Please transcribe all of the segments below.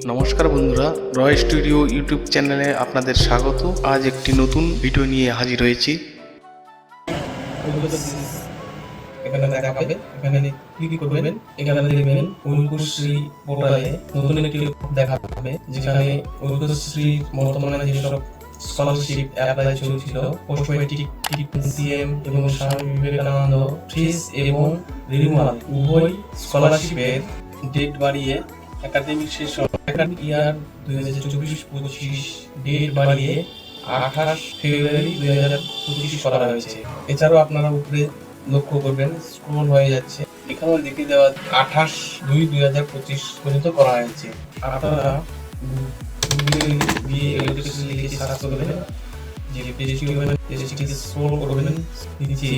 নমস্কার বন্ধুরা, রয় studio YouTube চ্যানেলে আপনাদের স্বাগত। আজ একটি নতুন ভিডিও নিয়ে হাজির হয়েছি। এখানে দেখাবে, এখানে ক্লিক করবেন, এখানে দেখবেন ঐক্যশ্রী পোর্টালে নতুন একটি দেখাবে, যেখানে ঐক্যশ্রী বর্তমানে যেসব স্কলারশিপ অ্যাপ্লাই চলছিল, পোস্ট ম্যাট্রিক সিএম এবং স্বামী বিবেকানন্দ ফিস এবং রিনিউয়াল উভয় স্কলারশিপের ডেট বাড়িয়ে academic session academic year 2024-25 date বাড়িয়ে 28 ফেব্রুয়ারি 2025 করা হয়েছে। এছাড়াও আপনারা উপরে লক্ষ্য করবেন, স্ক্রল হয়ে যাচ্ছে, এখানেও লিখে দেওয়া 28/2/2025 পর্যন্ত করা হয়েছে। আপনারা লিখে সার্চ করবেন, যে পেজটি ওপেন পেজটিকে স্ক্রল করবেন, নিচে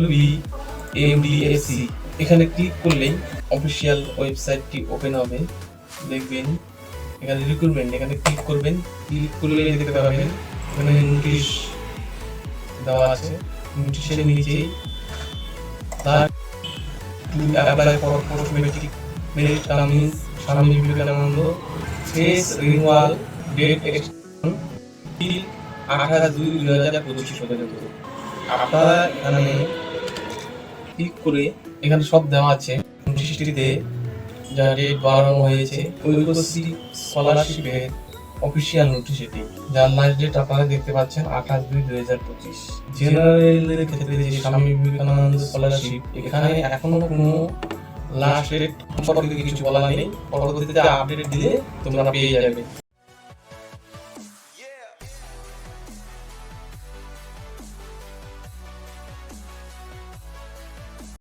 WBMDSC এখানে ক্লিক করলেই অফিসিয়াল ওয়েবসাইটটি ওপেন হবে। দেখবেন এখানে রিক্রুটমেন্ট, এখানে ক্লিক করবেন, ক্লিক করলে দেখতে পাবেন এখানে নোটিশ দেওয়া আছে। নোটিশের নিচে তার to apply for post matric merit cum means Swami Vivekananda phase renewal date extension till 28/2/2025 পর্যন্ত। আপনারা এখানে ক্লিক করে এখানে সব দেওয়া আছে। নোটিশটিতে যা ডেট বাড়ানো হয়েছে, ঐক্যশ্রী স্কলারশিপের অফিসিয়াল নোটিশ এটি, যার লাস্ট ডেট আপনারা দেখতে পাচ্ছেন 28/2/2025। জেনারেলের ক্ষেত্রে যে স্বামী বিবেকানন্দ স্কলারশিপ, এখানে এখনো কোনো লাস্ট ডেট সম্পর্কে কিছু বলা নেই, পরবর্তীতে আপডেট দিলে তোমরা পেয়ে যাবে।